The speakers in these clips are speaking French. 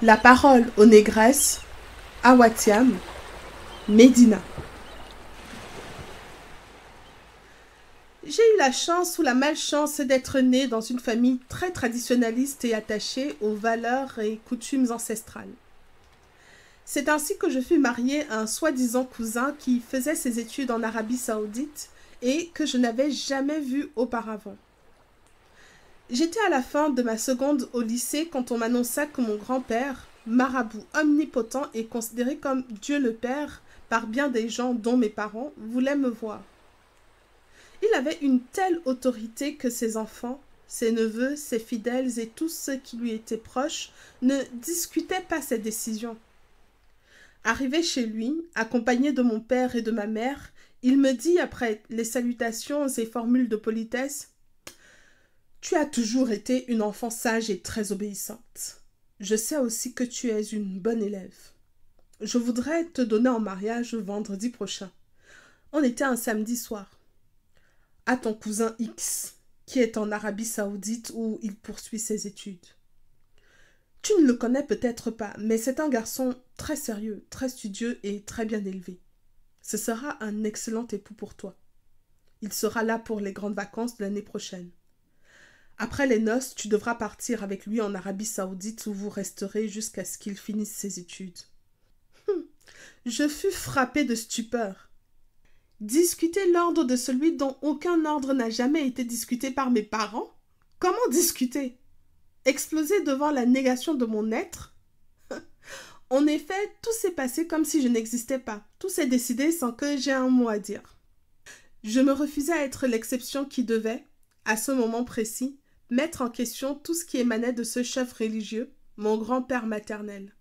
La parole aux négresses, Awatiam, Médina. J'ai eu la chance ou la malchance d'être née dans une famille très traditionnaliste et attachée aux valeurs et coutumes ancestrales. C'est ainsi que je fus mariée à un soi-disant cousin qui faisait ses études en Arabie Saoudite et que je n'avais jamais vu auparavant. J'étais à la fin de ma seconde au lycée quand on m'annonça que mon grand-père, marabout omnipotent et considéré comme Dieu le Père par bien des gens dont mes parents, voulait me voir. Il avait une telle autorité que ses enfants, ses neveux, ses fidèles et tous ceux qui lui étaient proches ne discutaient pas ses décisions. Arrivé chez lui, accompagné de mon père et de ma mère, il me dit, après les salutations et formules de politesse, « Tu as toujours été une enfant sage et très obéissante. Je sais aussi que tu es une bonne élève. Je voudrais te donner en mariage vendredi prochain. » On était un samedi soir. « À ton cousin X, qui est en Arabie Saoudite où il poursuit ses études. Tu ne le connais peut-être pas, mais c'est un garçon très sérieux, très studieux et très bien élevé. Ce sera un excellent époux pour toi. Il sera là pour les grandes vacances de l'année prochaine. Après les noces, tu devras partir avec lui en Arabie Saoudite où vous resterez jusqu'à ce qu'il finisse ses études. » Je fus frappée de stupeur. Discuter l'ordre de celui dont aucun ordre n'a jamais été discuté par mes parents? Comment discuter? Exploser devant la négation de mon être? En effet, tout s'est passé comme si je n'existais pas. Tout s'est décidé sans que j'aie un mot à dire. Je me refusais à être l'exception qui devait, à ce moment précis, mettre en question tout ce qui émanait de ce chef religieux, mon grand-père maternel.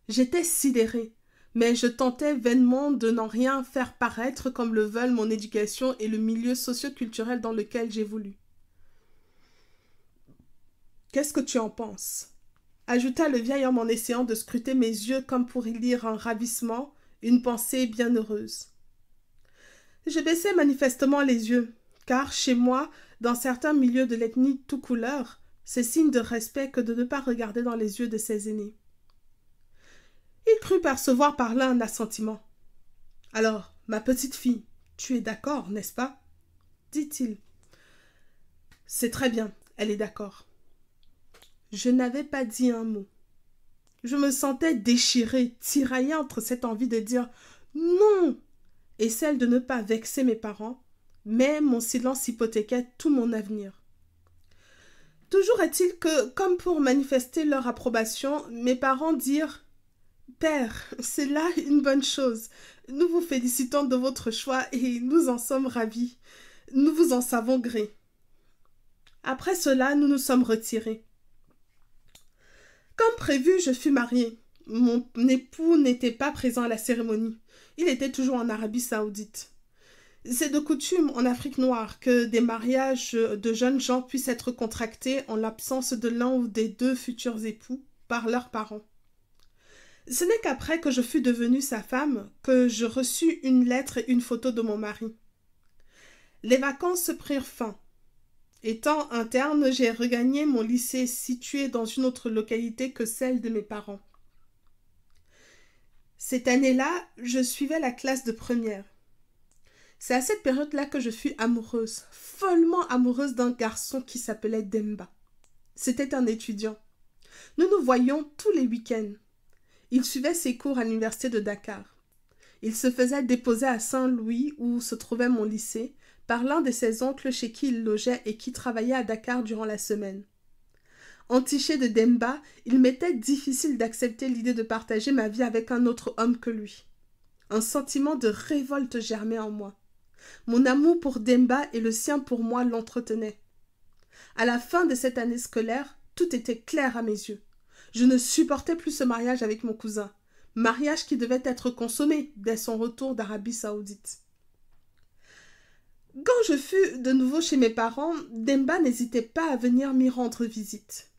J'étais sidérée, mais je tentais vainement de n'en rien faire paraître comme le veulent mon éducation et le milieu socio-culturel dans lequel j'évolue. « Qu'est-ce que tu en penses ?» ajouta le vieil homme en essayant de scruter mes yeux comme pour y lire un ravissement, une pensée bien heureuse. Je baissais manifestement les yeux, car chez moi, dans certains milieux de l'ethnie tout couleur, c'est signe de respect que de ne pas regarder dans les yeux de ses aînés. Il crut percevoir par là un assentiment. « Alors, ma petite fille, tu es d'accord, n'est-ce pas ?» dit-il. « C'est très bien, elle est d'accord. » Je n'avais pas dit un mot. Je me sentais déchirée, tiraillée entre cette envie de dire « non » et celle de ne pas vexer mes parents, mais mon silence hypothéquait tout mon avenir. Toujours est-il que, comme pour manifester leur approbation, mes parents dirent « Père, c'est là une bonne chose. Nous vous félicitons de votre choix et nous en sommes ravis. Nous vous en savons gré. » Après cela, nous nous sommes retirés. Comme prévu, je fus mariée. Mon époux n'était pas présent à la cérémonie. Il était toujours en Arabie Saoudite. C'est de coutume en Afrique noire que des mariages de jeunes gens puissent être contractés en l'absence de l'un ou des deux futurs époux par leurs parents. Ce n'est qu'après que je fus devenue sa femme que je reçus une lettre et une photo de mon mari. Les vacances prirent fin. Étant interne, j'ai regagné mon lycée situé dans une autre localité que celle de mes parents. Cette année-là, je suivais la classe de première. C'est à cette période-là que je fus amoureuse, follement amoureuse d'un garçon qui s'appelait Demba. C'était un étudiant. Nous nous voyions tous les week-ends. Il suivait ses cours à l'université de Dakar. Il se faisait déposer à Saint-Louis, où se trouvait mon lycée, par l'un de ses oncles chez qui il logeait et qui travaillait à Dakar durant la semaine. Entiché de Demba, il m'était difficile d'accepter l'idée de partager ma vie avec un autre homme que lui. Un sentiment de révolte germait en moi. Mon amour pour Demba et le sien pour moi l'entretenaient. À la fin de cette année scolaire, tout était clair à mes yeux. Je ne supportais plus ce mariage avec mon cousin, mariage qui devait être consommé dès son retour d'Arabie Saoudite. Quand je fus de nouveau chez mes parents, Demba n'hésitait pas à venir m'y rendre visite.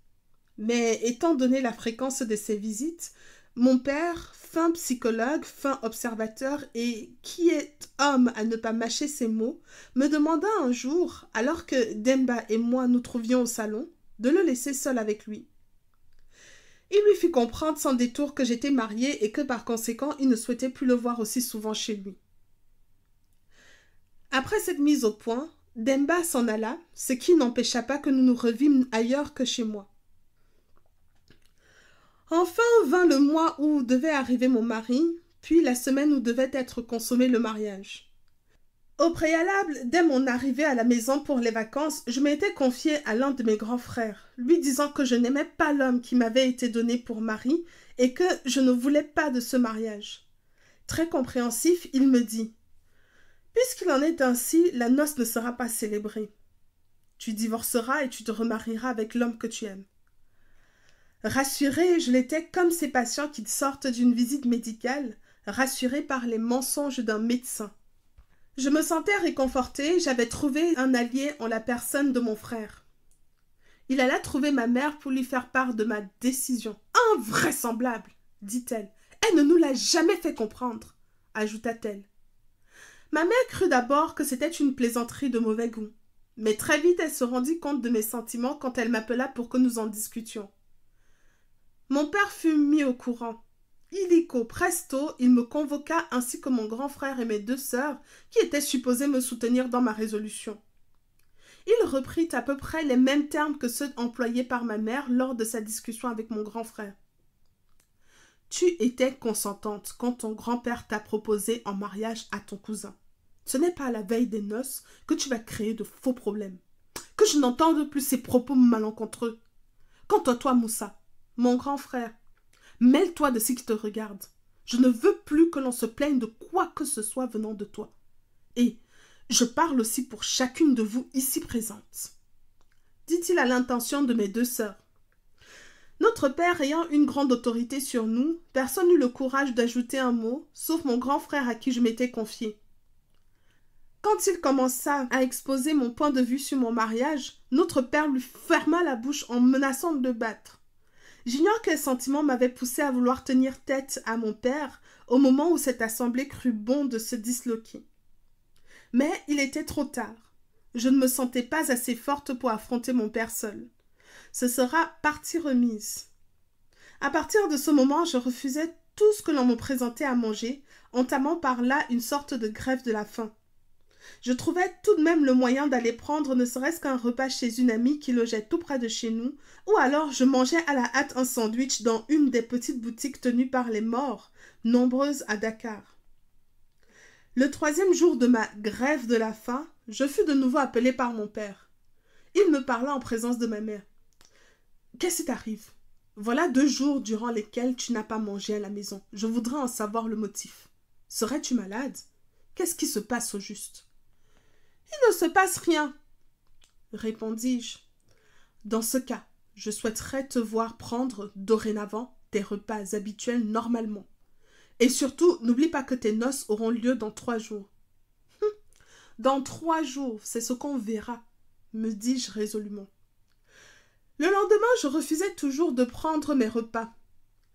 Mais étant donné la fréquence de ces visites, mon père, fin psychologue, fin observateur et qui est homme à ne pas mâcher ses mots, me demanda un jour, alors que Demba et moi nous trouvions au salon, de le laisser seul avec lui. Il lui fit comprendre sans détour que j'étais mariée et que par conséquent, il ne souhaitait plus le voir aussi souvent chez lui. Après cette mise au point, Demba s'en alla, ce qui n'empêcha pas que nous nous revîmes ailleurs que chez moi. Enfin vint le mois où devait arriver mon mari, puis la semaine où devait être consommé le mariage. Au préalable, dès mon arrivée à la maison pour les vacances, je m'étais confiée à l'un de mes grands frères, lui disant que je n'aimais pas l'homme qui m'avait été donné pour mari et que je ne voulais pas de ce mariage. Très compréhensif, il me dit « Puisqu'il en est ainsi, la noce ne sera pas célébrée. Tu divorceras et tu te remarieras avec l'homme que tu aimes. » Rassurée, je l'étais comme ces patients qui sortent d'une visite médicale, rassurés par les mensonges d'un médecin. Je me sentais réconfortée, j'avais trouvé un allié en la personne de mon frère. Il alla trouver ma mère pour lui faire part de ma décision. « Invraisemblable !» dit-elle. « Elle ne nous l'a jamais fait comprendre !» ajouta-t-elle. Ma mère crut d'abord que c'était une plaisanterie de mauvais goût, mais très vite elle se rendit compte de mes sentiments quand elle m'appela pour que nous en discutions. Mon père fut mis au courant. Illico presto, il me convoqua ainsi que mon grand frère et mes 2 sœurs qui étaient supposés me soutenir dans ma résolution. Il reprit à peu près les mêmes termes que ceux employés par ma mère lors de sa discussion avec mon grand frère. Tu étais consentante quand ton grand-père t'a proposé en mariage à ton cousin. Ce n'est pas à la veille des noces que tu vas créer de faux problèmes. Que je n'entende plus ces propos malencontreux. Quant à toi, Moussa, mon grand frère, mêle-toi de ce qui te regarde. Je ne veux plus que l'on se plaigne de quoi que ce soit venant de toi. Et je parle aussi pour chacune de vous ici présente. Dit-il à l'intention de mes 2 sœurs. Notre père ayant une grande autorité sur nous, personne n'eut le courage d'ajouter un mot, sauf mon grand frère à qui je m'étais confiée. Quand il commença à exposer mon point de vue sur mon mariage, notre père lui ferma la bouche en menaçant de le battre. J'ignore quel sentiment m'avait poussé à vouloir tenir tête à mon père au moment où cette assemblée crut bon de se disloquer. Mais il était trop tard. Je ne me sentais pas assez forte pour affronter mon père seul. Ce sera partie remise. À partir de ce moment, je refusais tout ce que l'on me présentait à manger, entamant par là une sorte de grève de la faim. Je trouvais tout de même le moyen d'aller prendre ne serait-ce qu'un repas chez une amie qui logeait tout près de chez nous, ou alors je mangeais à la hâte un sandwich dans une des petites boutiques tenues par les morts, nombreuses à Dakar. Le 3e jour de ma grève de la faim, je fus de nouveau appelée par mon père. Il me parla en présence de ma mère. « Qu'est-ce qui t'arrive ? Voilà 2 jours durant lesquels tu n'as pas mangé à la maison. Je voudrais en savoir le motif. Serais-tu malade ? Qu'est-ce qui se passe au juste ? » « Il ne se passe rien, » répondis-je. « Dans ce cas, je souhaiterais te voir prendre, dorénavant, tes repas habituels normalement. Et surtout, n'oublie pas que tes noces auront lieu dans 3 jours. »« Dans 3 jours, c'est ce qu'on verra, » me dis-je résolument. Le lendemain, je refusais toujours de prendre mes repas.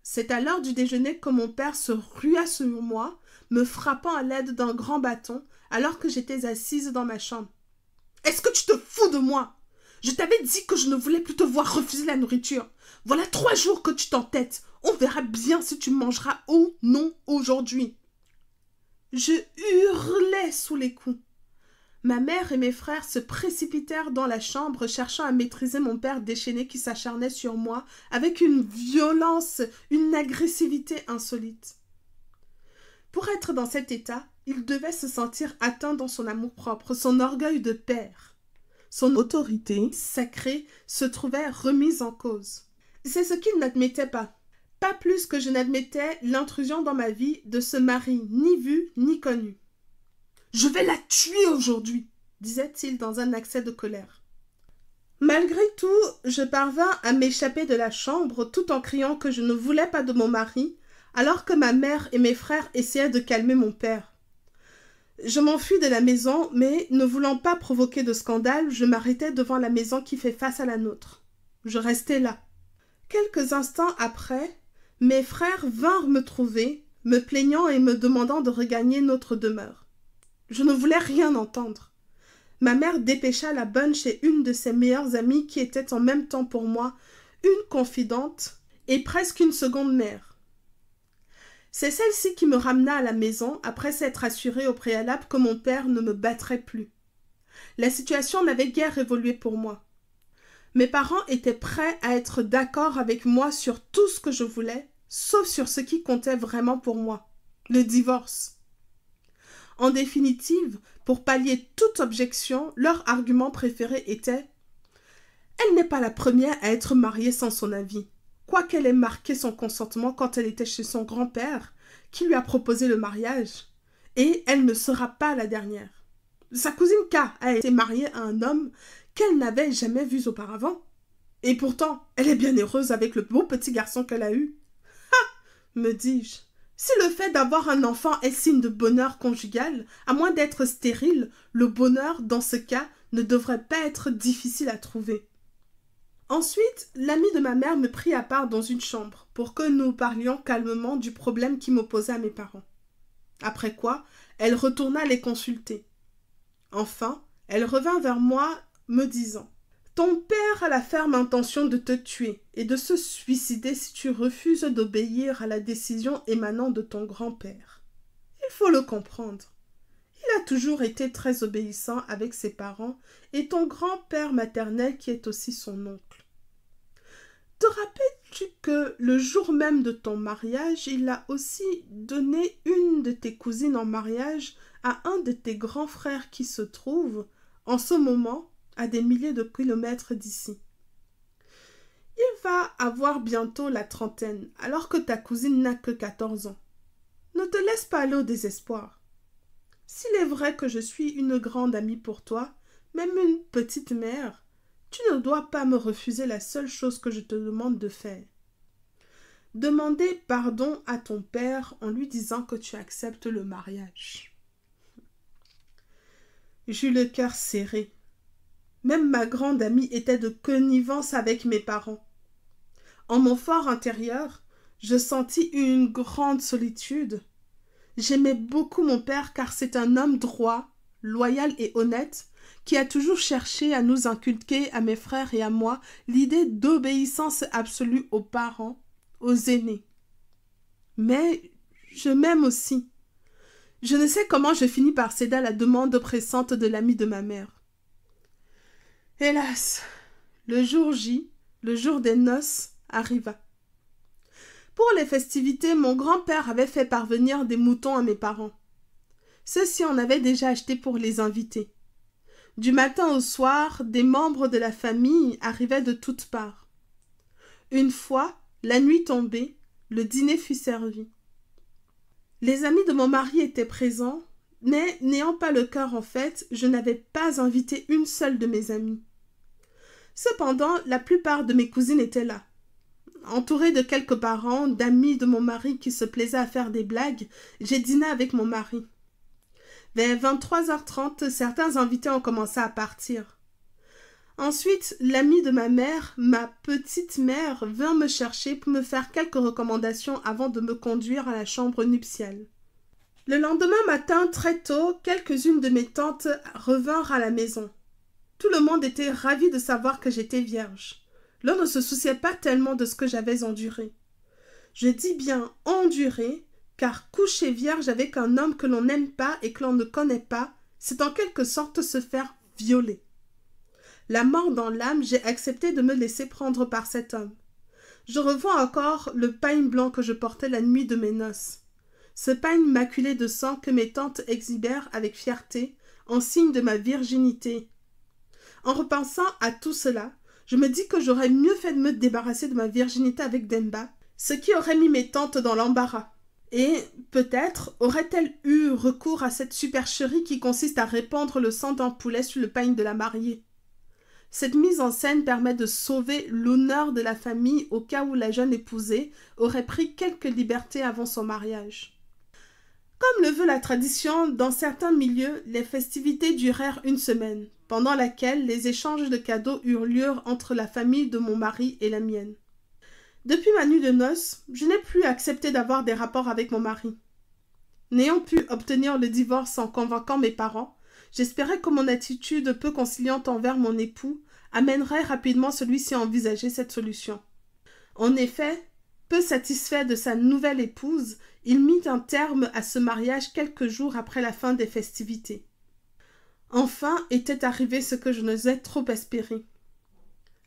C'est à l'heure du déjeuner que mon père se rua sur moi, me frappant à l'aide d'un grand bâton, alors que j'étais assise dans ma chambre. « Est-ce que tu te fous de moi ? Je t'avais dit que je ne voulais plus te voir refuser la nourriture. Voilà 3 jours que tu t'entêtes. On verra bien si tu mangeras ou non aujourd'hui. » Je hurlais sous les coups. Ma mère et mes frères se précipitèrent dans la chambre, cherchant à maîtriser mon père déchaîné qui s'acharnait sur moi avec une violence, une agressivité insolite. Pour être dans cet état, il devait se sentir atteint dans son amour-propre, son orgueil de père. Son autorité sacrée se trouvait remise en cause. C'est ce qu'il n'admettait pas. Pas plus que je n'admettais l'intrusion dans ma vie de ce mari ni vu ni connu. « Je vais la tuer aujourd'hui !» disait-il dans un accès de colère. Malgré tout, je parvins à m'échapper de la chambre tout en criant que je ne voulais pas de mon mari, alors que ma mère et mes frères essayaient de calmer mon père. Je m'enfuis de la maison, mais ne voulant pas provoquer de scandale, je m'arrêtai devant la maison qui fait face à la nôtre. Je restai là. Quelques instants après, mes frères vinrent me trouver, me plaignant et me demandant de regagner notre demeure. Je ne voulais rien entendre. Ma mère dépêcha la bonne chez une de ses meilleures amies qui était en même temps pour moi une confidente et presque une seconde mère. C'est celle-ci qui me ramena à la maison après s'être assurée au préalable que mon père ne me battrait plus. La situation n'avait guère évolué pour moi. Mes parents étaient prêts à être d'accord avec moi sur tout ce que je voulais, sauf sur ce qui comptait vraiment pour moi, le divorce. En définitive, pour pallier toute objection, leur argument préféré était « Elle n'est pas la première à être mariée sans son avis, quoiqu'elle ait marqué son consentement quand elle était chez son grand-père, qui lui a proposé le mariage, et elle ne sera pas la dernière. Sa cousine K a été mariée à un homme qu'elle n'avait jamais vu auparavant. Et pourtant, elle est bien heureuse avec le beau petit garçon qu'elle a eu. Ha, me dis-je, si le fait d'avoir un enfant est signe de bonheur conjugal, à moins d'être stérile, le bonheur, dans ce cas, ne devrait pas être difficile à trouver. Ensuite, l'ami de ma mère me prit à part dans une chambre pour que nous parlions calmement du problème qui m'opposait à mes parents. Après quoi, elle retourna les consulter. Enfin, elle revint vers moi, me disant « Ton père a la ferme intention de te tuer et de se suicider si tu refuses d'obéir à la décision émanant de ton grand-père. Il faut le comprendre. Il a toujours été très obéissant avec ses parents et ton grand-père maternel qui est aussi son oncle. Te rappelles-tu que le jour même de ton mariage, il a aussi donné une de tes cousines en mariage à un de tes grands frères qui se trouve, en ce moment, à des milliers de kilomètres d'ici. Il va avoir bientôt la trentaine, alors que ta cousine n'a que 14 ans. Ne te laisse pas aller au désespoir. S'il est vrai que je suis une grande amie pour toi, même une petite mère, tu ne dois pas me refuser la seule chose que je te demande de faire. Demander pardon à ton père en lui disant que tu acceptes le mariage. » J'eus le cœur serré. Même ma grande amie était de connivence avec mes parents. En mon fort intérieur, je sentis une grande solitude. J'aimais beaucoup mon père car c'est un homme droit, loyal et honnête, qui a toujours cherché à nous inculquer, à mes frères et à moi, l'idée d'obéissance absolue aux parents, aux aînés. Mais je m'aime aussi. Je ne sais comment je finis par céder à la demande pressante de l'ami de ma mère. Hélas, le jour J, le jour des noces, arriva. Pour les festivités, mon grand-père avait fait parvenir des moutons à mes parents. Ceux-ci en avaient déjà acheté pour les invités. Du matin au soir, des membres de la famille arrivaient de toutes parts. Une fois, la nuit tombée, le dîner fut servi. Les amis de mon mari étaient présents, mais n'ayant pas le cœur en fête, je n'avais pas invité une seule de mes amies. Cependant, la plupart de mes cousines étaient là. Entourée de quelques parents, d'amis de mon mari qui se plaisaient à faire des blagues, j'ai dîné avec mon mari. Vers 23h30, certains invités ont commencé à partir. Ensuite, l'amie de ma mère, ma petite mère, vint me chercher pour me faire quelques recommandations avant de me conduire à la chambre nuptiale. Le lendemain matin, très tôt, quelques-unes de mes tantes revinrent à la maison. Tout le monde était ravi de savoir que j'étais vierge. L'on ne se souciait pas tellement de ce que j'avais enduré. Je dis bien enduré, car coucher vierge avec un homme que l'on n'aime pas et que l'on ne connaît pas, c'est en quelque sorte se faire violer. La mort dans l'âme, j'ai accepté de me laisser prendre par cet homme. Je revois encore le pagne blanc que je portais la nuit de mes noces. Ce pagne maculé de sang que mes tantes exhibèrent avec fierté, en signe de ma virginité. En repensant à tout cela, je me dis que j'aurais mieux fait de me débarrasser de ma virginité avec Demba, ce qui aurait mis mes tantes dans l'embarras. Et, peut-être, aurait-elle eu recours à cette supercherie qui consiste à répandre le sang d'un poulet sur le pagne de la mariée. Cette mise en scène permet de sauver l'honneur de la famille au cas où la jeune épousée aurait pris quelques libertés avant son mariage. Comme le veut la tradition, dans certains milieux, les festivités durèrent une semaine, pendant laquelle les échanges de cadeaux eurent lieu entre la famille de mon mari et la mienne. Depuis ma nuit de noces, je n'ai plus accepté d'avoir des rapports avec mon mari. N'ayant pu obtenir le divorce en convainquant mes parents, j'espérais que mon attitude peu conciliante envers mon époux amènerait rapidement celui-ci à envisager cette solution. En effet, Peu satisfait de sa nouvelle épouse, il mit un terme à ce mariage quelques jours après la fin des festivités. Enfin était arrivé ce que je n'osais trop espérer.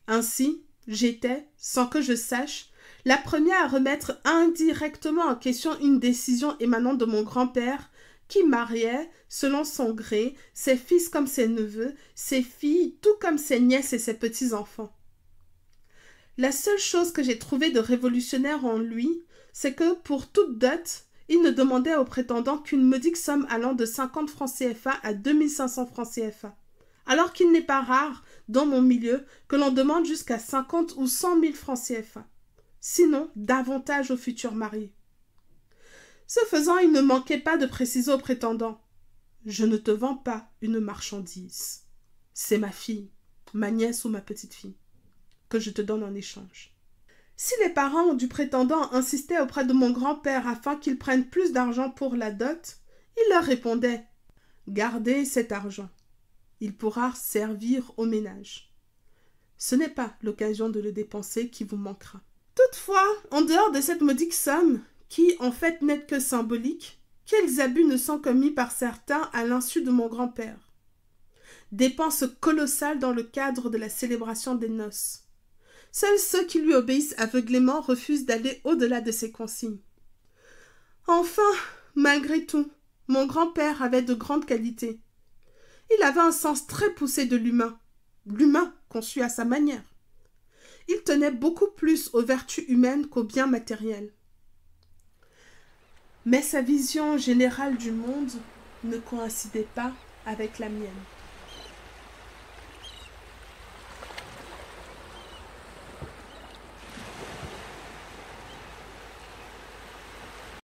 Ainsi, j'étais, sans que je sache, la première à remettre indirectement en question une décision émanant de mon grand-père qui mariait, selon son gré, ses fils comme ses neveux, ses filles tout comme ses nièces et ses petits-enfants. La seule chose que j'ai trouvée de révolutionnaire en lui, c'est que, pour toute dot, il ne demandait au prétendant qu'une modique somme allant de 50 francs CFA à 2500 francs CFA, alors qu'il n'est pas rare, dans mon milieu, que l'on demande jusqu'à 50 ou 100 000 francs CFA, sinon davantage aux futurs mariés. Ce faisant, il ne manquait pas de préciser au prétendant « Je ne te vends pas une marchandise. C'est ma fille, ma nièce ou ma petite-fille, que je te donne en échange. » Si les parents du prétendant insistaient auprès de mon grand-père afin qu'il prenne plus d'argent pour la dot, il leur répondait « Gardez cet argent. Il pourra servir au ménage. Ce n'est pas l'occasion de le dépenser qui vous manquera. » Toutefois, en dehors de cette modique somme, qui en fait n'est que symbolique, quels abus ne sont commis par certains à l'insu de mon grand-père. Dépenses colossales dans le cadre de la célébration des noces. Seuls ceux qui lui obéissent aveuglément refusent d'aller au-delà de ses consignes. Enfin, malgré tout, mon grand-père avait de grandes qualités. Il avait un sens très poussé de l'humain conçu à sa manière. Il tenait beaucoup plus aux vertus humaines qu'aux biens matériels. Mais sa vision générale du monde ne coïncidait pas avec la mienne.